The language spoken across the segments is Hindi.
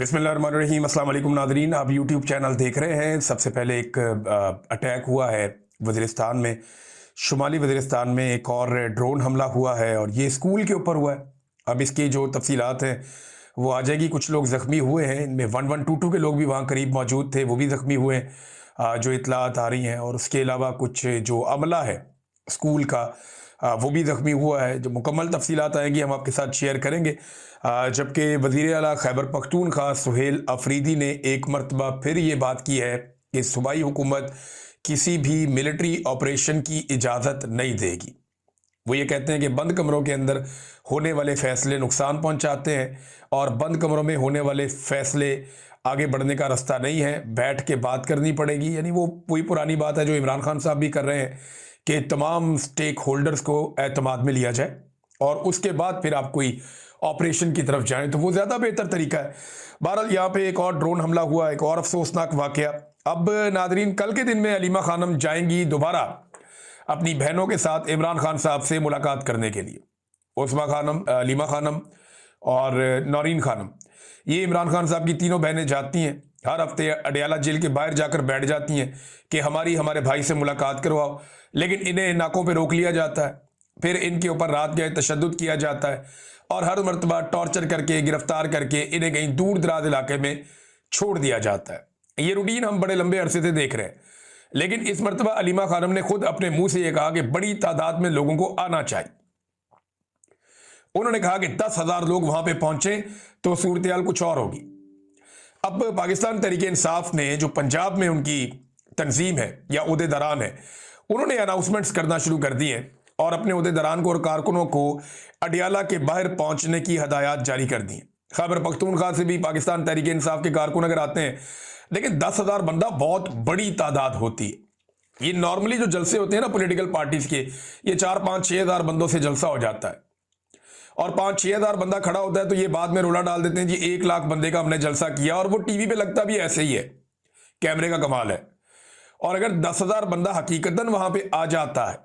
बिस्मिल्लाहिर्रहमानिर्रहीम। अस्सलाम वालेकुम नाज़रीन, आप यूट्यूब चैनल देख रहे हैं। सबसे पहले एक अटैक हुआ है वज़ीरिस्तान में, शुमाली वज़ीरिस्तान में एक और ड्रोन हमला हुआ है और ये स्कूल के ऊपर हुआ है। अब इसकी जो तफसीलात हैं वो आ जाएगी। कुछ लोग ज़ख्मी हुए हैं, इनमें 1122 के लोग भी वहाँ करीब मौजूद थे, वो भी ज़ख्मी हुए हैं, जो इतलात आ रही हैं। और उसके अलावा कुछ जो अमला है स्कूल का, वो भी ज़ख्मी हुआ है। जो मुकम्मल तफसीलात आएंगी हम आपके साथ शेयर करेंगे। जबकि वज़ीर आला खैबर पख्तूनख्वा सुहेल अफरीदी ने एक मरतबा फिर ये बात की है कि सूबाई हुकूमत किसी भी मिलिट्री ऑपरेशन की इजाज़त नहीं देगी। वो ये कहते हैं कि बंद कमरों के अंदर होने वाले फ़ैसले नुकसान पहुंचाते हैं और बंद कमरों में होने वाले फ़ैसले आगे बढ़ने का रास्ता नहीं है, बैठ के बात करनी पड़ेगी। यानी वो वही पुरानी बात है जो इमरान खान साहब भी कर रहे हैं कि तमाम स्टेक होल्डर्स को एतमाद में लिया जाए और उसके बाद फिर आप कोई ऑपरेशन की तरफ जाएं, तो वो ज़्यादा बेहतर तरीका है। बहरहाल यहाँ पे एक और ड्रोन हमला हुआ, एक और अफसोसनाक वाक़या। अब नादरीन, कल के दिन में अलीमा खानम जाएंगी दोबारा अपनी बहनों के साथ इमरान खान साहब से मुलाकात करने के लिए। उस्मा खानम, अलीमा खानम और नौरीन खानम, ये इमरान खान साहब की तीनों बहनें जाती हैं, हर हफ्ते अडयाला जेल के बाहर जाकर बैठ जाती हैं कि हमारे भाई से मुलाकात करवाओ। लेकिन इन्हें नाकों पे रोक लिया जाता है, फिर इनके ऊपर रात गए तशद्दुद किया जाता है और हर मरतबा टॉर्चर करके, गिरफ्तार करके इन्हें कहीं दूर दराज इलाके में छोड़ दिया जाता है। ये रूटीन हम बड़े लंबे अरसे से देख रहे हैं। लेकिन इस मरतबा अलीमा खानम ने खुद अपने मुंह से यह कहा कि बड़ी तादाद में लोगों को आना चाहिए। उन्होंने कहा कि 10,000 लोग वहां पे पहुंचे तो सूरत हाल कुछ और होगी। अब पाकिस्तान तहरीक इंसाफ ने, जो पंजाब में उनकी तंजीम है या उहदेदारान है, उन्होंने अनाउंसमेंट्स करना शुरू कर दी हैं और अपने उहदेदारान को और कारकुनों को अडयाला के बाहर पहुंचने की हदायत जारी कर दी हैं। खैबर पख्तूनख्वा से भी पाकिस्तान तहरीक इंसाफ के कारकुन अगर आते हैं, लेकिन 10,000 बंदा बहुत बड़ी तादाद होती है। ये नॉर्मली जो जलसे होते हैं ना पॉलिटिकल पार्टीज के, ये 4-5-6 हज़ार बंदों से जलसा हो जाता है और 5-6 हज़ार बंदा खड़ा होता है तो ये बाद में रोला डाल देते हैं जी 1 लाख बंदे का हमने जलसा किया, और वो टीवी पे लगता भी ऐसे ही है, कैमरे का कमाल है। और अगर 10,000 बंदा हकीकतन वहां पे आ जाता है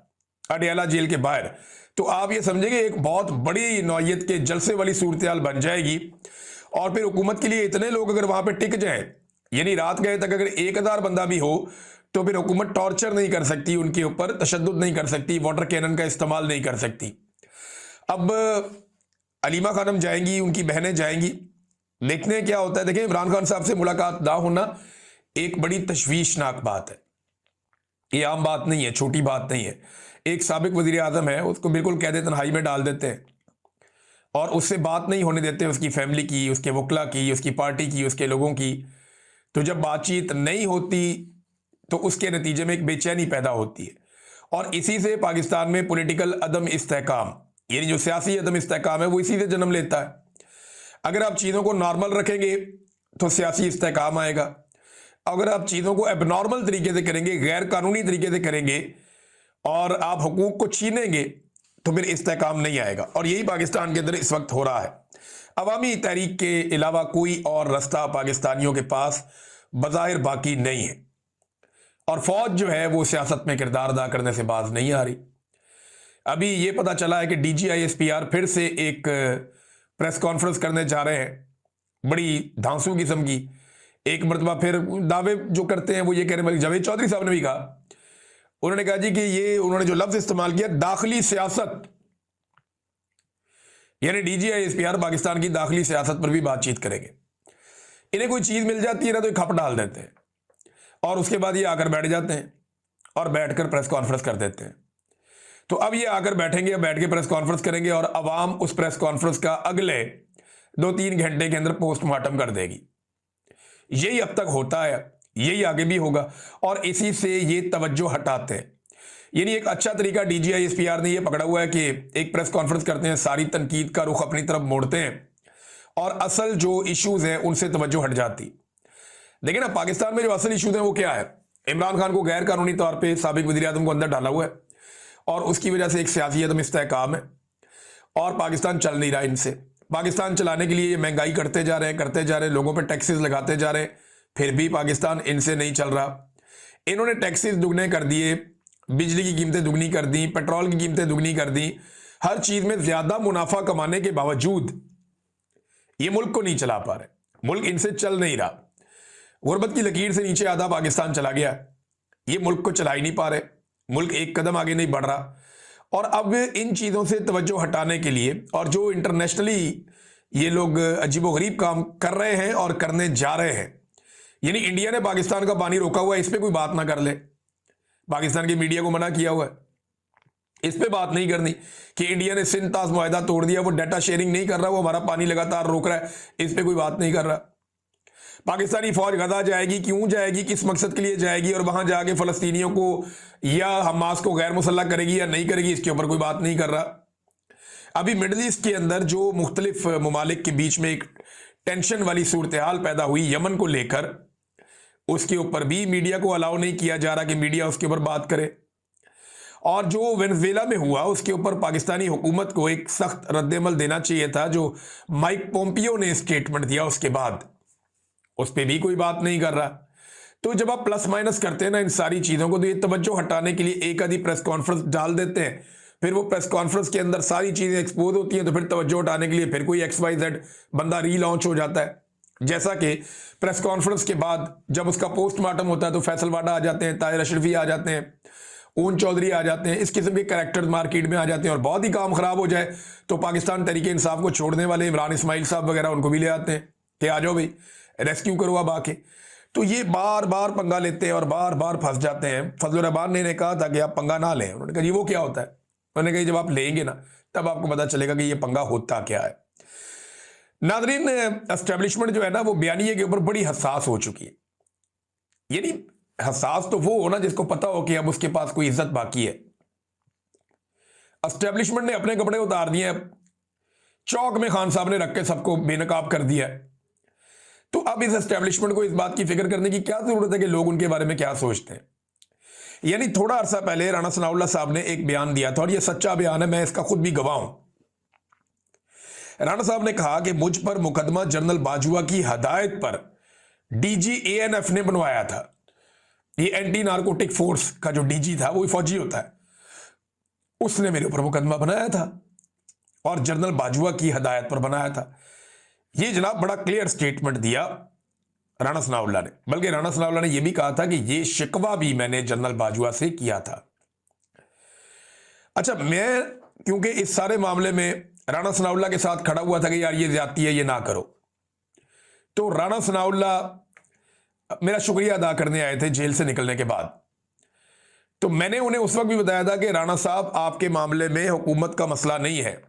अडयाला जेल के बाहर, तो आप ये समझेंगे एक बहुत बड़ी नौयत के जलसे वाली सूरत हाल बन जाएगी। और फिर हुकूमत के लिए इतने लोग अगर वहां पे टिक जाएं, यानी रात गए तक अगर 1,000 बंदा भी हो, तो फिर हुकूमत टॉर्चर नहीं कर सकती, उनके ऊपर तशद्दुद नहीं कर सकती, वाटर कैनन का इस्तेमाल नहीं कर सकती। अब अलीमा खानम जाएंगी, उनकी बहनें जाएंगी, देखते हैं क्या होता है। देखें, इमरान खान साहब से मुलाकात ना होना एक बड़ी तशवीशनाक बात है। ये आम बात नहीं है, छोटी बात नहीं है। एक साबिक वजीर आजम है, उसको बिल्कुल कैद तन्हाई में डाल देते हैं और उससे बात नहीं होने देते, उसकी फैमिली की, उसके वकला की, उसकी पार्टी की, उसके लोगों की। तो जब बातचीत नहीं होती तो उसके नतीजे में एक बेचैनी पैदा होती है और इसी से पाकिस्तान में पॉलिटिकल अदम इस्तेहकाम, यानी जो सियासी अदम इस्तेहकाम है, वो इसी से जन्म लेता है। अगर आप चीज़ों को नॉर्मल रखेंगे तो सियासी इस्तेहकाम आएगा। अगर आप चीज़ों को एबनॉर्मल तरीके से करेंगे, गैर कानूनी तरीके से करेंगे और आप हुकूक को छीनेंगे, तो फिर इस्तेहकाम नहीं आएगा। और यही पाकिस्तान के अंदर इस वक्त हो रहा है। अवामी तहरीक के अलावा कोई और रास्ता पाकिस्तानियों के पास बज़ाहिर बाकी नहीं है और फौज जो है वो सियासत में किरदार अदा करने से बाज नहीं आ रही। अभी ये पता चला है कि DGISPR फिर से एक प्रेस कॉन्फ्रेंस करने जा रहे हैं, बड़ी धांसू किस्म की। एक मरतबा फिर दावे जो करते हैं वो ये कह रहे हैं, जावेद चौधरी साहब ने भी कहा, उन्होंने कहा जी कि ये उन्होंने जो लफ्ज इस्तेमाल किया, दाखिली सियासत, यानी DGISPR पाकिस्तान की दाखिली सियासत पर भी बातचीत करेंगे। इन्हें कोई चीज मिल जाती है ना तो खप डाल देते हैं और उसके बाद ये आकर बैठ जाते हैं और बैठकर प्रेस कॉन्फ्रेंस कर देते हैं। तो अब ये आकर बैठेंगे, बैठ के प्रेस कॉन्फ्रेंस करेंगे और अवाम उस प्रेस कॉन्फ्रेंस का अगले 2-3 घंटे के अंदर पोस्टमार्टम कर देगी। यही अब तक होता है, यही आगे भी होगा और इसी से ये तवज्जो हटाते हैं। यानी एक अच्छा तरीका DGISPR ने ये पकड़ा हुआ है कि एक प्रेस कॉन्फ्रेंस करते हैं, सारी तनकीद का रुख अपनी तरफ मोड़ते हैं और असल जो इश्यूज हैं उनसे तवज्जो हट जाती। देखिए ना, पाकिस्तान में जो असल इश्यूज हैं वो क्या है? इमरान खान को गैर कानूनी तौर पर साबिक वज़ीर आज़म को अंदर डाला हुआ है और उसकी वजह से एक सियासी अदम इस्तेहकाम है और पाकिस्तान चल नहीं रहा इनसे। पाकिस्तान चलाने के लिए ये महंगाई करते जा रहे हैं, लोगों पर टैक्सेस लगाते जा रहे हैं, फिर भी पाकिस्तान इनसे नहीं चल रहा। इन्होंने टैक्सेस दुगने कर दिए, बिजली की कीमतें दुगनी कर दी, पेट्रोल की कीमतें दुगनी कर दी, हर चीज़ में ज़्यादा मुनाफा कमाने के बावजूद ये मुल्क को नहीं चला पा रहे। मुल्क इनसे चल नहीं रहा, गुर्बत की लकीर से नीचे आधा पाकिस्तान चला गया, ये मुल्क को चला ही नहीं पा रहे, मुल्क एक कदम आगे नहीं बढ़ रहा। और अब इन चीज़ों से तवज्जो हटाने के लिए, और जो इंटरनेशनली ये लोग अजीबोगरीब काम कर रहे हैं और करने जा रहे हैं, यानी इंडिया ने पाकिस्तान का पानी रोका हुआ है, इस पर कोई बात ना कर ले, पाकिस्तान की मीडिया को मना किया हुआ है, इस पे बात नहीं करनी कि इंडिया ने सिंध ताज मुआहदा तोड़ दिया, वो डाटा शेयरिंग नहीं कर रहा, वो हमारा पानी लगातार रोक रहा है, इस पे कोई बात नहीं कर रहा। पाकिस्तानी फौज गजा जाएगी, क्यों जाएगी, किस मकसद के लिए जाएगी, और वहां जाके फलस्तीनियों को या हमास को गैर मुसल्लह करेगी या नहीं करेगी, इसके ऊपर कोई बात नहीं कर रहा। अभी मिडल ईस्ट के अंदर जो मुख्तलिफ ममालिक के बीच में एक टेंशन वाली सूरत हाल पैदा हुई यमन को लेकर, उसके ऊपर भी मीडिया को अलाउ नहीं किया जा रहा कि मीडिया उसके ऊपर बात करे। और जो वेनेजुएला में हुआ उसके ऊपर पाकिस्तानी हुकूमत को एक सख्त रद्देमल देना चाहिए था, जो माइक पोम्पियो ने स्टेटमेंट दिया उसके बाद, उस पर भी कोई बात नहीं कर रहा। तो जब आप प्लस माइनस करते हैं ना इन सारी चीज़ों को, तो ये तवज्जो हटाने के लिए एक आधी प्रेस कॉन्फ्रेंस डाल देते हैं, फिर वो प्रेस कॉन्फ्रेंस के अंदर सारी चीज़ें एक्सपोज होती हैं, तो फिर तवज्जो हटाने के लिए फिर कोई XYZ बंदा रीलॉन्च हो जाता है। जैसा कि प्रेस कॉन्फ्रेंस के बाद जब उसका पोस्टमार्टम होता है तो फैसल वाडा आ जाते हैं, ताहिर अशरफी आ जाते हैं, ऊन चौधरी आ जाते हैं, इस किस्म के कैरेक्टर मार्केट में आ जाते हैं, और बहुत ही काम खराब हो जाए तो पाकिस्तान तहरीक इंसाफ को छोड़ने वाले इमरान इस्माइल साहब वगैरह उनको भी ले आते हैं कि आ जाओ भाई रेस्क्यू करो अब आके। तो ये बार बार पंगा लेते हैं और बार बार फंस जाते हैं। फजल रहमान ने कहा था कि आप पंगा ना लें, उन्होंने कहा जी वो क्या होता है, उन्होंने कहा जब आप लेंगे ना तब आपको पता चलेगा कि ये पंगा होता क्या है। नादरीन, एस्टेब्लिशमेंट जो है ना वो बयानिए के ऊपर बड़ी हसास हो चुकी है। यानी हसास तो वो हो ना जिसको पता हो कि अब उसके पास कोई इज्जत बाकी है। एस्टेब्लिशमेंट ने अपने कपड़े उतार दिए, चौक में खान साहब ने रख के सबको बेनकाब कर दिया। तो अब इस एस्टेब्लिशमेंट को इस बात की फिक्र करने की क्या जरूरत है कि लोग उनके बारे में क्या सोचते हैं। यानी थोड़ा अरसा पहले राणा सनाउल्लाह साहब ने एक बयान दिया था, और यह सच्चा बयान है, मैं इसका खुद भी गवाह हूं। राणा साहब ने कहा कि मुझ पर मुकदमा जनरल बाजवा की हदायत पर DG ANF ने बनवाया था। ये एंटी नारकोटिक फोर्स का जो DG था वो फौजी होता है, उसने मेरे ऊपर मुकदमा बनाया था और जनरल बाजवा की हदायत पर बनाया था। ये जनाब बड़ा क्लियर स्टेटमेंट दिया राणा सनाउल्लाह ने। बल्कि राणा सनाउल्लाह ने यह भी कहा था कि यह शिकवा भी मैंने जनरल बाजवा से किया था। अच्छा, मैं क्योंकि इस सारे मामले में राणा सनाउल्लाह के साथ खड़ा हुआ था कि यार ये ज्यादती है, ये ना करो, तो राणा सनाउल्लाह मेरा शुक्रिया अदा करने आए थे जेल से निकलने के बाद। तो मैंने उन्हें उस वक्त भी बताया था कि राणा साहब आपके मामले में हुकूमत का मसला नहीं है,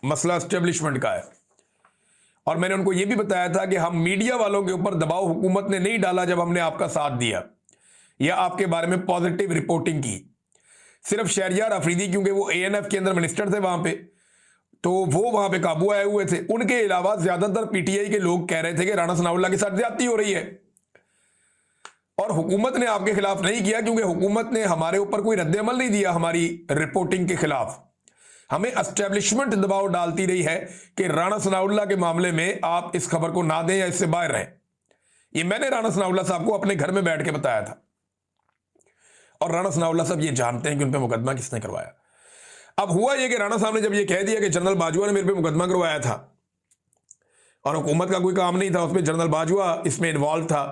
मसला एस्टेब्लिशमेंट का है। और मैंने उनको यह भी बताया था कि हम मीडिया वालों के ऊपर दबाव हुकूमत ने नहीं डाला जब हमने आपका साथ दिया या आपके बारे में पॉजिटिव रिपोर्टिंग की। सिर्फ शहरयार अफरीदी, क्योंकि वो ANF के अंदर मिनिस्टर थे वहां पे, तो वो वहां पे काबू आए हुए थे। उनके अलावा ज्यादातर PTI के लोग कह रहे थे कि राणा सनाउल्लाह के साथ ज्यादती हो रही है, और हुकूमत ने आपके खिलाफ नहीं किया, क्योंकि हुकूमत ने हमारे ऊपर कोई रद्द-ए-अमल नहीं दिया हमारी रिपोर्टिंग के खिलाफ। हमें एस्टेब्लिशमेंट दबाव डालती रही है कि राणा सनाउल्लाह के मामले में आप इस खबर को ना दें या इससे बाहर रहें। ये मैंने राणा सनाउल्लाह साहब को अपने घर में बैठ के बताया था, और राणा सनाउल्लाह साहब ये जानते हैं कि उन पर मुकदमा किसने करवाया। अब हुआ यह कि राणा साहब ने जब ये कह दिया कि जनरल बाजवा ने मेरे पे मुकदमा करवाया था और हुकूमत का कोई काम नहीं था, उसमें जनरल बाजवा इसमें इन्वॉल्व था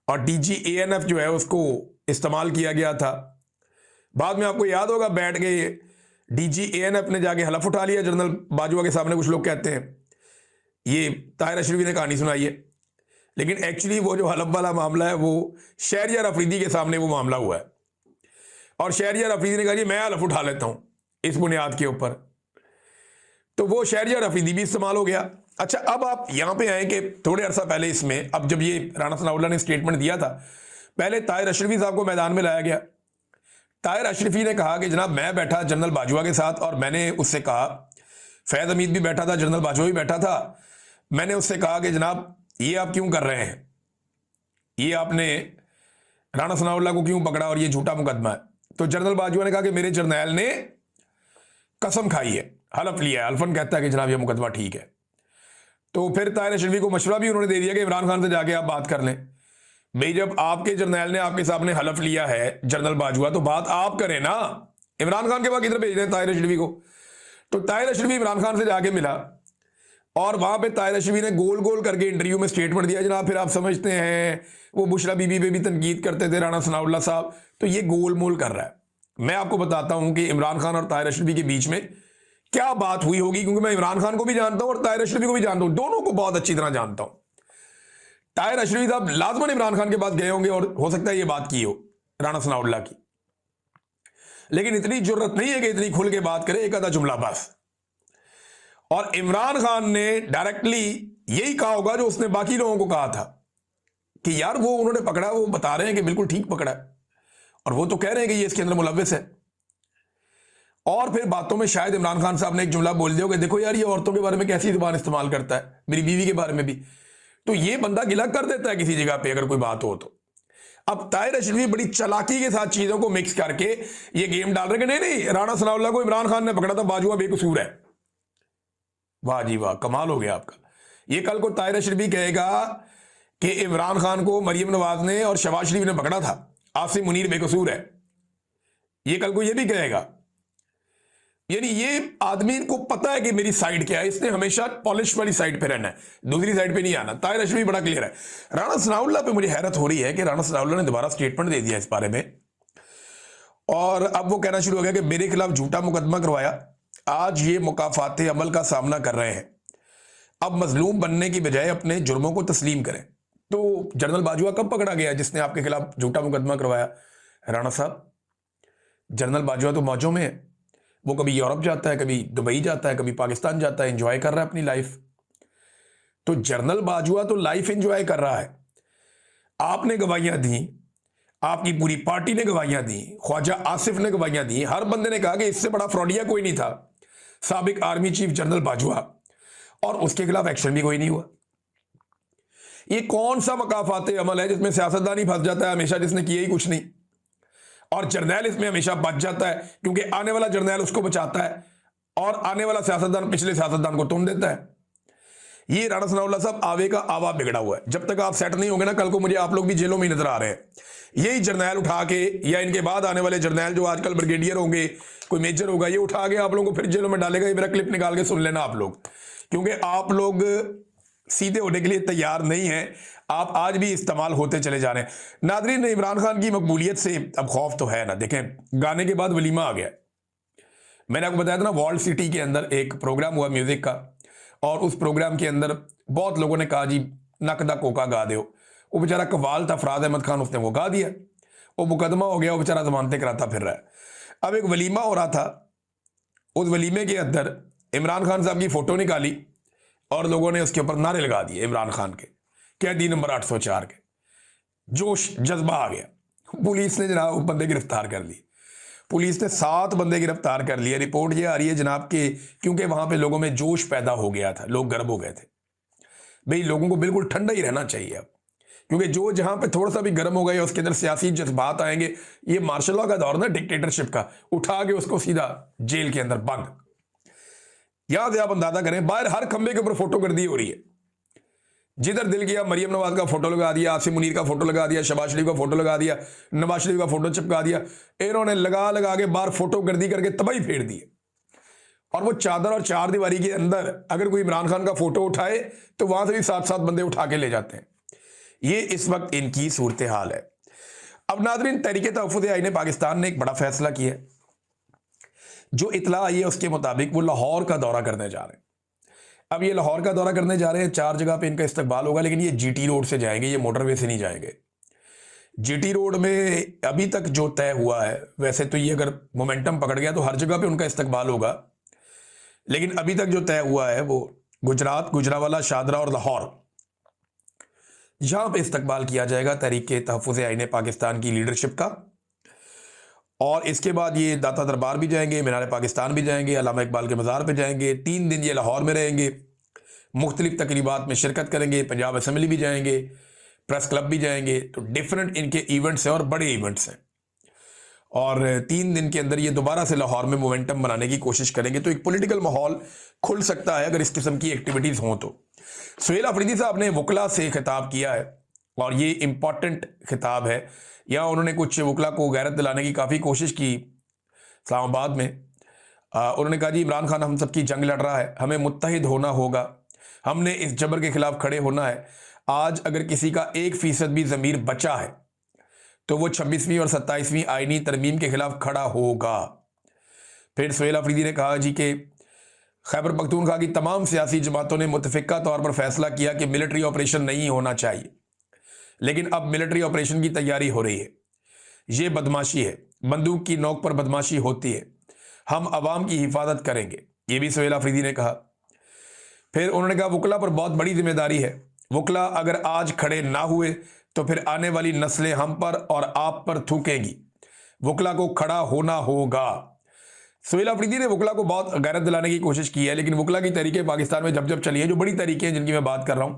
और DG ANF जो है उसको इस्तेमाल किया गया था। बाद में आपको याद होगा बैठ के DG ANF ने जाके हलफ उठा लिया जनरल बाजवा के सामने। कुछ लोग कहते हैं ये ताहिर अशरफी ने कहानी सुनाई है, लेकिन एक्चुअली वो जो हलफ वाला मामला है वो शहरयार अफरीदी के सामने वो मामला हुआ है, और शहरयार अफरीदी ने कहा जी मैं हलफ उठा लेता हूं इस बुनियाद के ऊपर, तो वो शहरयार अफरीदी भी इस्तेमाल हो गया। अच्छा, अब आप यहां पे आए कि थोड़े अरसा पहले इसमें, अब जब ये राणा सनाउल्लाह ने स्टेटमेंट दिया था, पहले ताहिर अशरफी साहब को मैदान में लाया गया। ताहिर अशरफी ने कहा कि जनाब मैं बैठा जनरल बाजवा के साथ, और मैंने उससे कहा, फैज हमीद भी बैठा था, जनरल बाजवा भी बैठा था, मैंने उससे कहा कि जनाब ये आप क्यों कर रहे हैं, ये आपने राणा सनाउल्लाह को क्यों पकड़ा और ये झूठा मुकदमा है। तो जनरल बाजवा ने कहा कि मेरे जर्नैल ने कसम खाई है, हलफ लिया है, हल्फन कहता है कि जनाब ये मुकदमा ठीक है। तो फिर ताहिर अशरफी को मशवरा भी उन्होंने दे दिया कि इमरान खान से जाके आप बात कर लें। भाई जब आपके जर्नैल ने आपके सामने हलफ लिया है जनरल बाजवा, तो बात आप करें ना, इमरान खान के बाद किधर भेज रहे हैं ताहिर अशरफी को। तो ताहिर अशरफी इमरान खान से जाके मिला और वहां पे ताहिर अशरफी ने गोल गोल करके इंटरव्यू में स्टेटमेंट दिया, जनाब फिर आप समझते हैं वो बुशरा बीबी पे भी तनकीद करते थे राणा सनाउल्लाह साहब, तो ये गोल मोल कर रहा है। मैं आपको बताता हूं कि इमरान खान और ताहिर अशरफी के बीच में क्या बात हुई होगी, क्योंकि मैं इमरान खान को भी जानता हूं और ताहिर अशरफी को भी जानता हूं, दोनों को बहुत अच्छी तरह जानता हूं। ताहिर अशरफी साहब लाजमन इमरान खान के पास गए होंगे और हो सकता है ये बात की हो राणा सनाउल्लाह की, लेकिन इतनी जरूरत नहीं है कि इतनी खुल के बात करे, एक आधा जुमला बस। और इमरान खान ने डायरेक्टली यही कहा होगा जो उसने बाकी लोगों को कहा था कि यार वो उन्होंने पकड़ा, वो बता रहे हैं कि बिल्कुल ठीक पकड़ा है, और वो तो कह रहे हैं कि ये इसके अंदर मुलव्विस है। और फिर बातों में शायद इमरान खान साहब ने एक जुमला बोल दिया कि देखो यार ये औरतों के बारे में कैसी जुबान इस्तेमाल करता है, मेरी बीवी के बारे में भी, तो ये बंदा गिला कर देता है किसी जगह पे अगर कोई बात हो तो। अब ताहिर अशरफी बड़ी चालाकी के साथ चीजों को मिक्स करके ये गेम डाल रहे कि नहीं नहीं राणा सनाउल्लाह को इमरान खान ने पकड़ा था, बाजुआ बेकसूर है। वाह जी वाह, कमाल हो गया आपका। ये कल को ताहिर अशरफी कहेगा कि इमरान खान को मरियम नवाज ने और शहबाज शरीफ ने पकड़ा था, आसिम मुनीर बेकसूर है, ये कल को ये भी कहेगा। यानी ये आदमी को पता है कि मेरी साइड क्या है, इसने हमेशा पॉलिश वाली साइड पे रहना है, दूसरी साइड पे नहीं आना। ताहिर अशरफी बड़ा क्लियर है। राणा सनाउल्लाह पे मुझे हैरत हो रही है कि राणा सनाउल्लाह ने दोबारा स्टेटमेंट दे दिया इस बारे में, और अब वो कहना शुरू हो गया कि मेरे खिलाफ झूठा मुकदमा करवाया, आज ये मुकाफाते अमल का सामना कर रहे हैं, अब मजलूम बनने की बजाय अपने जुर्मों को तस्लीम करें। तो जनरल बाजुआ कब पकड़ा गया जिसने आपके खिलाफ झूठा मुकदमा करवाया? राणा साहब, जनरल बाजुआ तो मौजों में है, वो कभी यूरोप जाता है, कभी दुबई जाता है, कभी पाकिस्तान जाता है, एंजॉय कर रहा है अपनी लाइफ। तो जनरल बाजुआ तो लाइफ एंजॉय कर रहा है। आपने गवाहियां दी, आपकी पूरी पार्टी ने गवाहियां दी, ख्वाजा आसिफ ने गवाहियां दी, हर बंदे ने कहा कि इससे बड़ा फ्रॉडिया कोई नहीं था साबिक आर्मी चीफ जनरल बाजुआ, और उसके खिलाफ एक्शन भी कोई नहीं हुआ। ये कौन सा मकाफाते अमल है जिसमें सियासतदान ही फंस जाता है हमेशा, जिसने किया ही कुछ नहीं, और जर्नैल इसमें हमेशा बच जाता है क्योंकि आने वाला जर्नैल उसको बचाता है और आने वाला सियासतदान पिछले सियासतदान को तुम देता है। ये राणा सनाउल्लाह साहब आवे का आवा बिगड़ा हुआ है। जब तक आप सेट नहीं होंगे ना, कल को मुझे आप लोग भी जेलों में नजर आ रहे हैं। यही जर्नैल उठा के, या इनके बाद आने वाले जर्नैल जो आजकल ब्रिगेडियर होंगे, कोई मेजर होगा, ये उठा के आप लोगों को फिर जेलों में डालेगा। ये मेरा क्लिप निकाल के सुन लेना आप लोग, क्योंकि आप लोग सीधे होने के लिए तैयार नहीं है, आप आज भी इस्तेमाल होते चले जा रहे हैं। नादरीन, इमरान खान की मकबूलियत से अब खौफ तो है ना। देखें, गाने के बाद वलीमा आ गया। मैंने आपको बताया था ना, वॉल्ड सिटी के अंदर एक प्रोग्राम हुआ म्यूजिक का, और उस प्रोग्राम के अंदर बहुत लोगों ने कहा जी नकदा कोका गा दो। वो बेचारा कवाल था फराज अहमद खान, उसने वो गा दिया, वो मुकदमा हो गया, वो बेचारा जमानतें कराता फिर रहा है। अब एक वलीमा हो रहा था, उस वलीमे के अंदर इमरान खान साहब की फोटो निकाली और लोगों ने उसके ऊपर नारे लगा दिए इमरान खान के, कैदी नंबर 804 के। जोश जज्बा आ गया। पुलिस ने जनाब बंदे गिरफ्तार कर लिए। पुलिस ने 7 बंदे गिरफ्तार कर लिए। रिपोर्ट ये आ रही है जनाब के, क्योंकि वहां पे लोगों में जोश पैदा हो गया था, लोग गर्म हो गए थे। भाई लोगों को बिल्कुल ठंडा ही रहना चाहिए अब, क्योंकि जो जहां पे थोड़ा सा भी गर्म हो गए उसके अंदर सियासी जज्बात आएंगे। ये मार्शल लॉ का दौर ना, डिक्टेटरशिप का, उठा के उसको सीधा जेल के अंदर बंद। याद है, आप अंदाजा करें, बाहर हर खंबे के ऊपर फोटोगर्दी हो रही है। जिधर दिल किया मरियम नवाज का फोटो लगा दिया, आसिम मुनीर का फोटो लगा दिया, शहबाज शरीफ का फोटो लगा दिया, नवाज शरीफ का फोटो चिपका दिया। इन्होंने लगा लगा के बाहर फोटोगर्दी करके तबाही फेर दी है। और वो चादर और चार दीवारी के अंदर अगर कोई इमरान खान का फोटो उठाए तो वहां से भी 7-7 बंदे उठा के ले जाते हैं। ये इस वक्त इनकी सूरत हाल है। अब नाज़रीन, तहरीक तहफ़्फ़ुज़ आईन पाकिस्तान ने एक बड़ा फैसला किया है। जो इतला आई है उसके मुताबिक वो लाहौर का दौरा करने जा रहे हैं। अब ये लाहौर का दौरा करने जा रहे हैं, 4 जगह पे इनका इस्तकबाल होगा, लेकिन ये जीटी रोड से जाएंगे, ये मोटरवे से नहीं जाएंगे। जीटी रोड में अभी तक जो तय हुआ है, वैसे तो ये अगर मोमेंटम पकड़ गया तो हर जगह पे उनका इस्तकबाल होगा, लेकिन अभी तक जो तय हुआ है वो गुजरात, गुजरावाला, शादरा और लाहौर, यहां पे इस्तकबाल किया जाएगा तहरीक तहफ़्फ़ुज़ आईन पाकिस्तान की लीडरशिप का। और इसके बाद ये दाता दरबार भी जाएंगे, मीनार पाकिस्तान भी जाएंगे, अल्लामा इकबाल के मज़ार पे जाएंगे। 3 दिन ये लाहौर में रहेंगे, मुख्तलिफ तकरीबात में शिरकत करेंगे, पंजाब असम्बली भी जाएंगे, प्रेस क्लब भी जाएंगे। तो डिफरेंट इनके इवेंट्स हैं और बड़े इवेंट्स हैं। और 3 दिन के अंदर ये दोबारा से लाहौर में मोमेंटम बनाने की कोशिश करेंगे। तो एक पॉलिटिकल माहौल खुल सकता है अगर इस किस्म की एक्टिविटीज़ हों तो। सुहेल अफरीदी साहब ने वकला से खिताब किया है और ये इंपॉर्टेंट खिताब है। यहाँ उन्होंने कुछ वकला को गैरत दिलाने की काफ़ी कोशिश की इस्लामाबाद में। उन्होंने कहा जी इमरान खान हम सबकी जंग लड़ रहा है, हमें मुत्तहिद होना होगा, हमने इस जबर के खिलाफ खड़े होना है। आज अगर किसी का 1% भी ज़मीर बचा है तो वो 26वीं और 27वीं आईनी तरमीम के खिलाफ खड़ा होगा। फिर सुहेल अफरीदी ने कहा जी कि खैबर पख्तूनख्वा की तमाम सियासी जमातों ने मुतफिका तौर पर फैसला किया कि मिलिट्री ऑपरेशन नहीं होना चाहिए, लेकिन अब मिलिट्री ऑपरेशन की तैयारी हो रही है। ये बदमाशी है, बंदूक की नोक पर बदमाशी होती है। हम अवाम की हिफाजत करेंगे, ये भी सुहेल अफरीदी ने कहा। फिर उन्होंने कहा वकला पर बहुत बड़ी जिम्मेदारी है। वकला अगर आज खड़े ना हुए तो फिर आने वाली नस्लें हम पर और आप पर थूकेंगी। वकला को खड़ा होना होगा। सुहेल अफरीदी ने वकला को बहुत गैरत दिलाने की कोशिश की है, लेकिन वकला की तहरीकें पाकिस्तान में जब जब चली हैं, जो बड़ी तहरीकें हैं जिनकी मैं बात कर रहा हूं,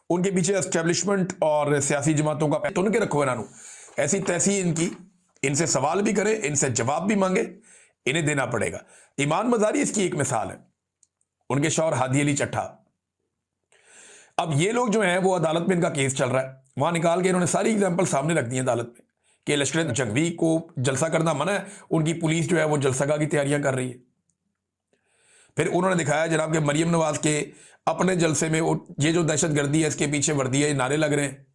उनके पीछे एस्टेब्लिशमेंट और सियासी जमातों का तो उनके रखो नानू ऐसी तैसी इनकी, इनसे सवाल भी करे, इनसे जवाब भी मांगे, इन्हें देना पड़ेगा। ईमान मजारी इसकी एक मिसाल है, उनके शौहर हादी अली चट्ठा। अब ये लोग जो हैं वो अदालत में इनका केस चल रहा है, वहां निकाल के इन्होंने सारी एग्जाम्पल सामने रख दी है अदालत में कि लश्कर जंगवी को जलसा करना मना है, उनकी पुलिस जो है वो जलसागा की तैयारियां कर रही है। फिर उन्होंने दिखाया जनाब कि मरियम नवाज के अपने जलसे में ये जो दहशत गर्दी है इसके पीछे वर्दी है, ये नारे लग रहे हैं।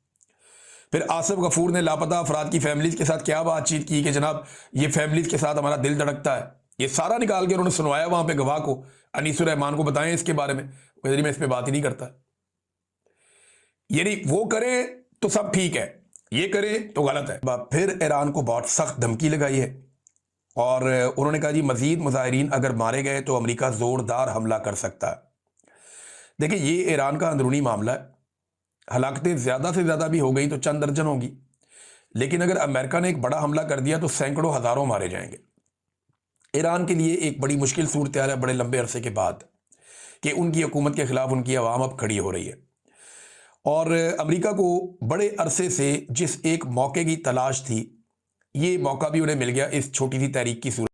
फिर आसिफ गफूर ने लापता अफराद की फैमिलीज के साथ क्या बातचीत की कि जनाब ये फैमिलीज के साथ हमारा दिल धड़कता है। ये सारा निकाल के उन्होंने सुनवाया वहां पे गवाह को, अनीसुर रहमान को बताएं इसके बारे में। मैं इस पर बात ही नहीं करता। यानी वो करे तो सब ठीक है, ये करे तो गलत है। फिर ईरान को बहुत सख्त धमकी लगाई है और उन्होंने कहा जी मजीद मुजाहिरीन अगर मारे गए तो अमेरिका जोरदार हमला कर सकता है। देखिए ये ईरान का अंदरूनी मामला है, हलाकतें ज़्यादा से ज़्यादा भी हो गई तो चंद दर्जन होगी, लेकिन अगर अमेरिका ने एक बड़ा हमला कर दिया तो सैकड़ों हज़ारों मारे जाएंगे। ईरान के लिए एक बड़ी मुश्किल सूरत है बड़े लंबे अरसे के बाद कि उनकी हुकूमत के ख़िलाफ़ उनकी आवाम अब खड़ी हो रही है। और अमेरिका को बड़े अरसे से जिस एक मौके की तलाश थी, ये मौका भी उन्हें मिल गया इस छोटी सी तहरीक की सूरत।